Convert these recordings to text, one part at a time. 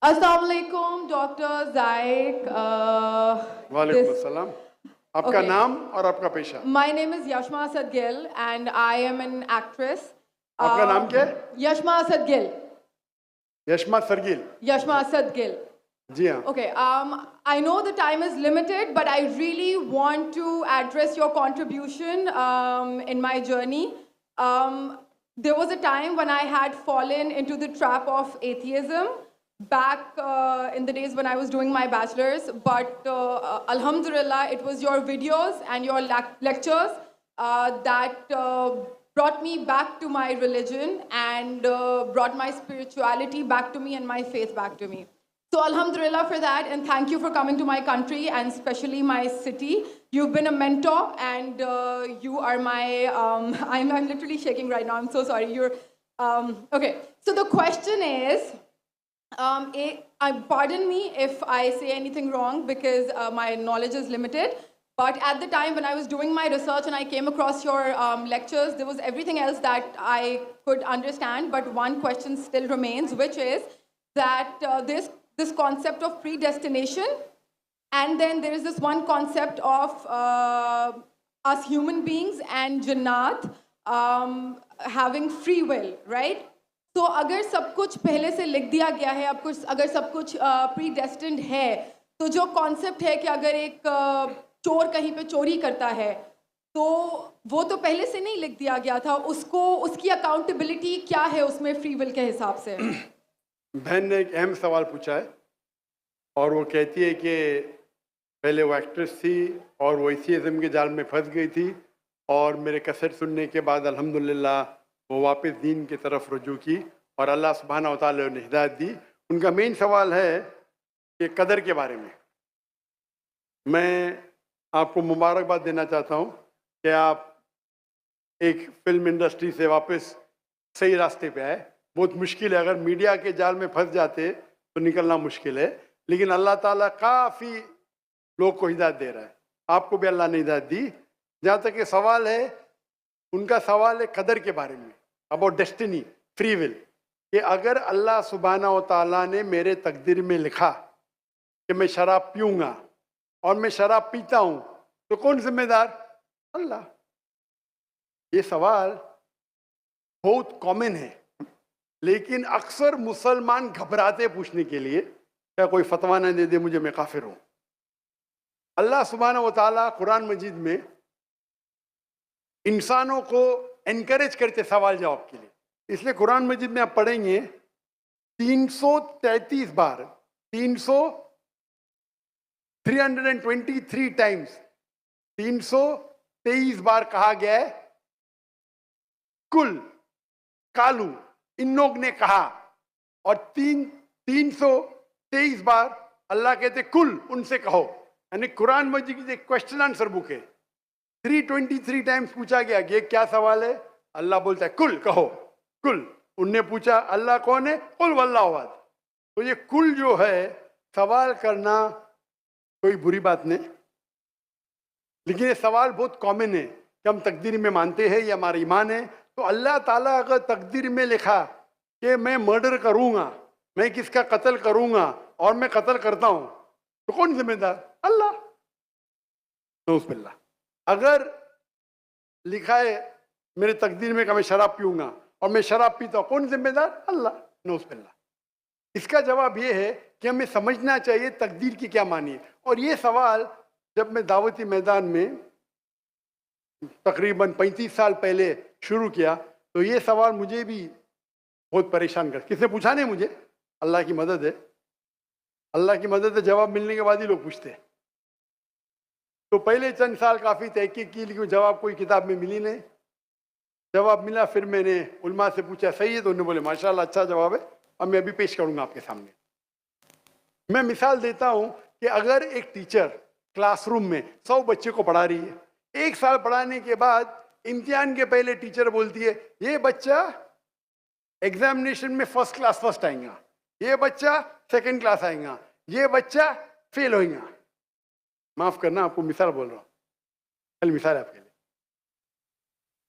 अस्सलाम वालेकुम डॉक्टर जायक वालेकुम अस्सलाम। आपका okay. नाम और आपका पेशा? My name is Yashma Asad Gill and I am an actress. आपका नाम क्या है? Yashma Asad Gill. Yashma सरगिल। Yashma Asad Gill. जी हाँ। Okay, I know the time is limited, but I really want to address your contribution in my journey. There was a time when I had fallen into the trap of atheism back in the days when I was doing my bachelor's, but Alhamdulillah, it was your videos and your lectures that brought me back to my religion and brought my spirituality back to me and my faith back to me. So Alhamdulillah for that, and thank you for coming to my country and especially my city. You've been a mentor, and you are my. I'm literally shaking right now. I'm so sorry. You're okay. So the question is, pardon me if I say anything wrong because my knowledge is limited. But at the time when I was doing my research and I came across your lectures, there was everything else that I could understand. But one question still remains, which is that this concept of predestination, and then there is this one concept of us human beings and Jannat having free will, right? तो अगर सब कुछ पहले से लिख दिया गया है, अब कुछ अगर सब कुछ प्रीडेस्टिन्ड है, तो जो कॉन्सेप्ट है कि अगर एक चोर कहीं पे चोरी करता है, तो वो तो पहले से नहीं लिख दिया गया था, उसको उसकी अकाउंटेबिलिटी क्या है उसमें फ्री विल के हिसाब से? बहन ने एक अहम सवाल पूछा है और वो कहती है कि पहले वो एक्ट्रेस थी और वो एथियज़्म के जाल में फंस गई थी और मेरे कैसेट सुनने के बाद अल्हम्दुलिल्लाह वो वापस दीन की तरफ रुजू की और अल्लाह सुब्हानहू व तआला ने हिदायत दी। उनका मेन सवाल है कि कदर के बारे में। मैं आपको मुबारकबाद देना चाहता हूँ कि आप एक फिल्म इंडस्ट्री से वापस सही रास्ते पे आए। बहुत मुश्किल है, अगर मीडिया के जाल में फंस जाते तो निकलना मुश्किल है, लेकिन अल्लाह ताला काफ़ी लोग को हिदायत दे रहा है। आपको भी अल्लाह ने हिदायत दी। जहाँ तक ये सवाल है, उनका सवाल है कदर के बारे में, अबाउट डेस्टिनी, फ्री विल, कि अगर अल्लाह सुब्हानहू व तआला ने मेरे तकदीर में लिखा कि मैं शराब पीऊँगा और मैं शराब पीता हूँ, तो कौन जिम्मेदार? अल्लाह। ये सवाल बहुत कॉमन है, लेकिन अक्सर मुसलमान घबराते पूछने के लिए, क्या कोई फतवा न दे दे मुझे, मैं काफिर हूँ। अल्लाह सुब्हानहू व तआला कुरान मजीद में इंसानों को एनकरेज करते सवाल जवाब के लिए, इसलिए कुरान मजीद में आप पढ़ेंगे 333 बार, 323 टाइम्स, 323 बार कहा गया है कुल, कालू, इन लोग ने कहा, और 323 बार अल्लाह कहते कुल, उनसे कहो। यानी कुरान मजीद की एक क्वेश्चन आंसर बुक है। 323 टाइम्स पूछा गया कि ये क्या सवाल है, अल्लाह बोलता है कुल, कहो कुल। उनने पूछा अल्लाह कौन है, कुल वल्लाहु अहद। तो ये कुल जो है, सवाल करना कोई बुरी बात नहीं, लेकिन ये सवाल बहुत कॉमन है कि हम तकदीर में मानते हैं, ये हमारा ईमान है। तो अल्लाह ताला अगर तकदीर में लिखा कि मैं मर्डर करूंगा, मैं किसका कत्ल करूंगा और मैं कत्ल करता हूं, तो कौन जिम्मेदार? अल्लाह। नऊज़ुबिल्लाह। अगर लिखा है मेरे तकदीर में कि मैं शराब पीऊंगा और मैं शराब पीता हूं, कौन जिम्मेदार? अल्लाह। नऊज़ुबिल्लाह। इसका जवाब ये है कि हमें समझना चाहिए तकदीर की क्या मानी है। और ये सवाल जब मैं दावती मैदान में तकरीबन 35 साल पहले शुरू किया, तो ये सवाल मुझे भी बहुत परेशान कर, किसने पूछा नहीं मुझे, अल्लाह की मदद है, अल्लाह की मदद है, जवाब मिलने के बाद ही लोग पूछते हैं। तो पहले चंद साल काफ़ी तहकीक की, लेकिन जवाब कोई किताब में मिली नहीं। जवाब मिला, फिर मैंने उलमा से पूछा सही है, तो उन्होंने बोले माशाल्लाह अच्छा जवाब है, अब मैं अभी पेश करूंगा आपके सामने। मैं मिसाल देता हूं कि अगर एक टीचर क्लासरूम में 100 बच्चे को पढ़ा रही है, 1 साल पढ़ाने के बाद इम्तिहान के पहले टीचर बोलती है ये बच्चा एग्जामिनेशन में फर्स्ट क्लास फर्स्ट आएगा, ये बच्चा सेकंड क्लास आएगा, ये बच्चा फेल होएगा। माफ करना, आपको मिसाल बोल रहा हूँ, कल मिसाल है आपके लिए।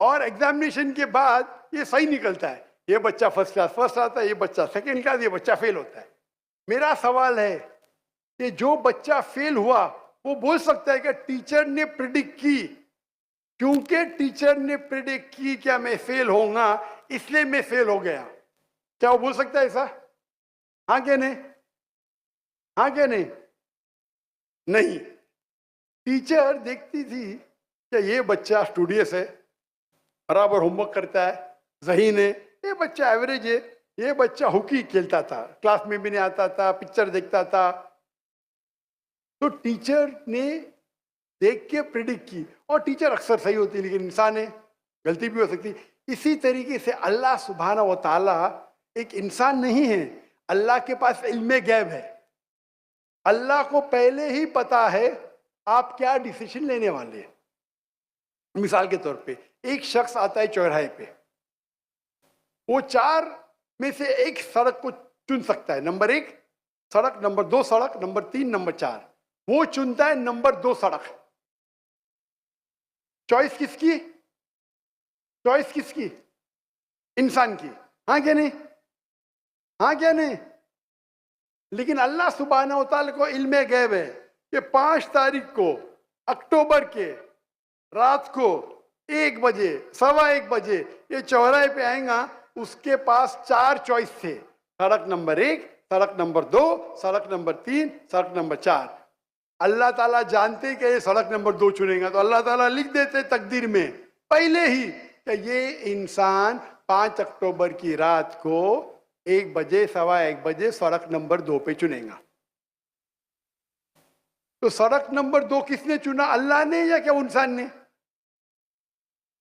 और एग्जामिनेशन के बाद ये सही निकलता है, ये बच्चा फर्स्ट क्लास फर्स्ट आता है, ये बच्चा सेकंड क्लास, ये बच्चा फेल होता है। मेरा सवाल है कि जो बच्चा फेल हुआ वो बोल सकता है कि टीचर ने प्रिडिक्ट की, क्योंकि टीचर ने प्रिडिक्ट की क्या मैं फेल होऊंगा इसलिए मैं फेल हो गया। क्या वो बोल सकता है ऐसा? हाँ क्या नहीं? हाँ क्या नहीं? नहीं। टीचर देखती थी कि ये बच्चा स्टूडियस है, बराबर होमवर्क करता है, ज़हीन है, ये बच्चा एवरेज है, ये बच्चा हॉकी खेलता था, क्लास में भी नहीं आता था, पिक्चर देखता था। तो टीचर ने देख के प्रिडिक्ट की, और टीचर अक्सर सही होती है लेकिन इंसान है, गलती भी हो सकती। इसी तरीके से अल्लाह सुब्हाना व ताला एक इंसान नहीं है, अल्लाह के पास इल्मे गैब है। अल्लाह को पहले ही पता है आप क्या डिसीजन लेने वाले हैं। मिसाल के तौर पे एक शख्स आता है चौराहे पे, वो चार में से एक सड़क को चुन सकता है, नंबर 1 सड़क, नंबर 2 सड़क, नंबर 3, नंबर 4। वो चुनता है नंबर 2 सड़क। चॉइस किसकी? चॉइस किसकी? इंसान की। हाँ क्या नहीं? हाँ क्या नहीं? लेकिन अल्लाह सुब्हाना व तआला को इल्मे गैब है कि 5 तारीख को अक्टूबर के रात को 1 बजे, 1:15 बजे ये चौराहे पे आएगा, उसके पास 4 चॉइस थे, सड़क नंबर 1, सड़क नंबर 2, सड़क नंबर 3, सड़क नंबर 4। अल्लाह ताला जानते कि ये सड़क नंबर 2 चुनेगा, तो अल्लाह ताला लिख देते तकदीर में पहले ही कि ये इंसान 5 अक्टूबर की रात को 1 बजे, 1:15 बजे सड़क नंबर 2 पे चुनेगा। तो सड़क नंबर 2 किसने चुना? अल्लाह ने या क्या इंसान ने?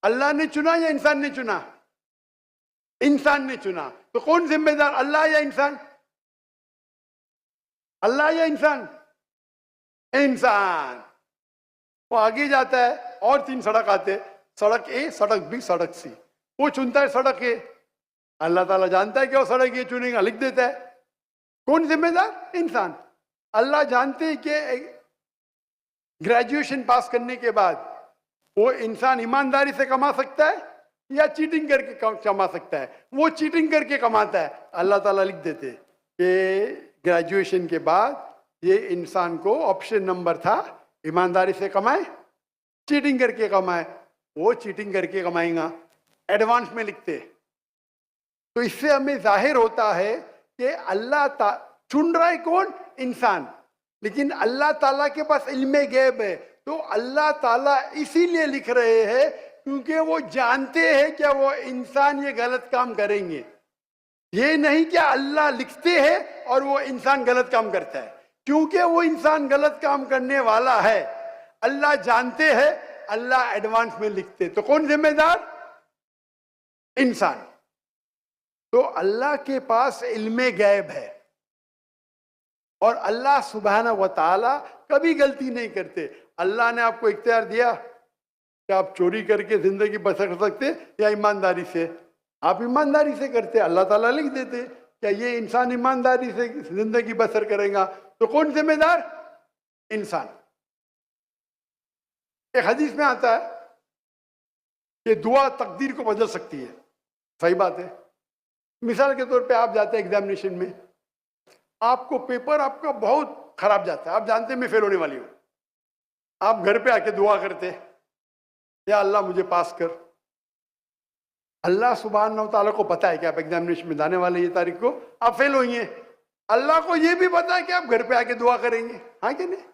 अल्लाह ने चुना या इंसान ने चुना? इंसान ने चुना। तो कौन जिम्मेदार, अल्लाह या इंसान? अल्लाह या इंसान? इंसान। वो आगे जाता है और 3 सड़क आते, सड़क ए, सड़क बी, सड़क सी। वो चुनता है सड़क ए, अल्लाह ताला जानता है कि वो सड़क ये चुनेगा, लिख देता है। कौन जिम्मेदार? इंसान। अल्लाह जानते हैं कि ग्रेजुएशन पास करने के बाद वो इंसान ईमानदारी से कमा सकता है या चीटिंग करके कमा सकता है। वो चीटिंग करके कमाता है, अल्लाह ताला लिख देते कि ग्रेजुएशन के बाद ये इंसान को ऑप्शन नंबर था ईमानदारी से कमाए, चीटिंग करके कमाए। वो चीटिंग करके कमाएगा, एडवांस में लिखते। तो इससे हमें जाहिर होता है कि अल्लाह चुन रहा है कौन? इंसान। लेकिन अल्लाह ताला के पास इल्मे गैब है, तो अल्लाह ताला इसीलिए लिख रहे हैं क्योंकि वो जानते हैं क्या वो इंसान ये गलत काम करेंगे। ये नहीं क्या अल्लाह लिखते हैं और वो इंसान गलत काम करता है, क्योंकि वो इंसान गलत काम करने वाला है, अल्लाह जानते हैं, अल्लाह एडवांस में लिखते। तो कौन जिम्मेदार? इंसान। तो अल्लाह के पास इल्मे गैब है और अल्लाह सुब्हाना व तआला कभी गलती नहीं करते। अल्लाह ने आपको इख्तियार दिया कि आप चोरी करके जिंदगी बसर कर सकते या ईमानदारी से। आप ईमानदारी से करते, अल्लाह ताला लिख देते क्या ये इंसान ईमानदारी से जिंदगी बसर करेगा। तो कौन जिम्मेदार? इंसान। एक हदीस में आता है कि दुआ तकदीर को बदल सकती है। सही बात है। मिसाल के तौर पे आप जाते हैं एग्जामिनेशन में, आपको पेपर आपका बहुत खराब जाता है, आप जानते हैं मैं फेल होने वाली हूं, आप घर पे आके दुआ करते या अल्लाह मुझे पास कर। अल्लाह सुब्हानहू व तआला को पता है कि आप एग्जामिनेशन में जाने वाले ये तारीख को आप फेल होंगे। अल्लाह को ये भी पता है कि आप घर पे आके दुआ करेंगे, हाँ कि नहीं?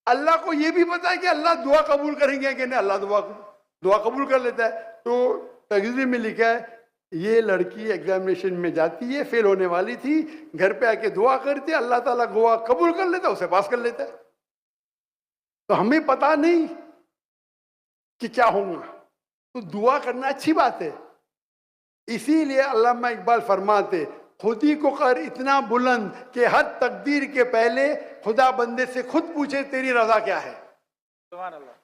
अल्लाह को ये भी पता है कि अल्लाह दुआ कबूल करेंगे कि नहीं। अल्लाह दुआ कबूल कर लेता है। तो तकदीर में लिखा है ये लड़की एग्जामिनेशन में जाती है, फेल होने वाली थी, घर पे आके दुआ करती है, अल्लाह ताला दुआ कबूल कर लेता है, उसे पास कर लेता है। तो हमें पता नहीं कि क्या होगा, तो दुआ करना अच्छी बात है। इसीलिए अल्लामा इकबाल फरमाते खुदी को कर इतना बुलंद कि हर तकदीर के पहले खुदा बंदे से खुद पूछे तेरी रजा क्या है। सुभान अल्लाह।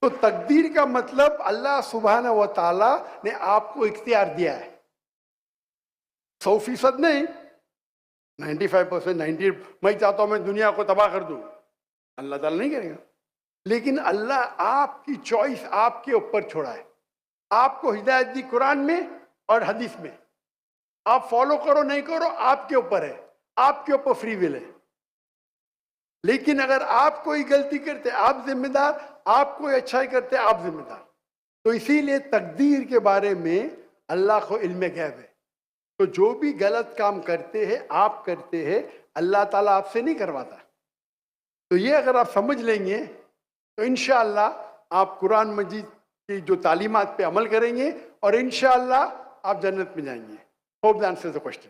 तो तकदीर का मतलब अल्लाह सुब्हाना व तआला ने आपको इख्तियार दिया है। 100% नहीं, 95%, 90। मैं चाहता हूं मैं दुनिया को तबाह कर दूं, अल्लाह ताला नहीं करेगा। लेकिन अल्लाह आपकी चॉइस आपके ऊपर छोड़ा है। आपको हिदायत दी कुरान में और हदीस में, आप फॉलो करो नहीं करो आपके ऊपर है, आपके ऊपर फ्री विल है। लेकिन अगर आप कोई गलती करते आप जिम्मेदार, आप कोई अच्छाई करते आप जिम्मेदार। तो इसीलिए तकदीर के बारे में अल्लाह को इल्म गैब है। तो जो भी गलत काम करते हैं आप करते हैं, अल्लाह ताला आपसे नहीं करवाता। तो ये अगर आप समझ लेंगे तो इंशाअल्लाह आप कुरान मजीद की जो तालीमात पे अमल करेंगे और इंशाअल्लाह आप जन्नत में जाएंगे। Hope that answers the question.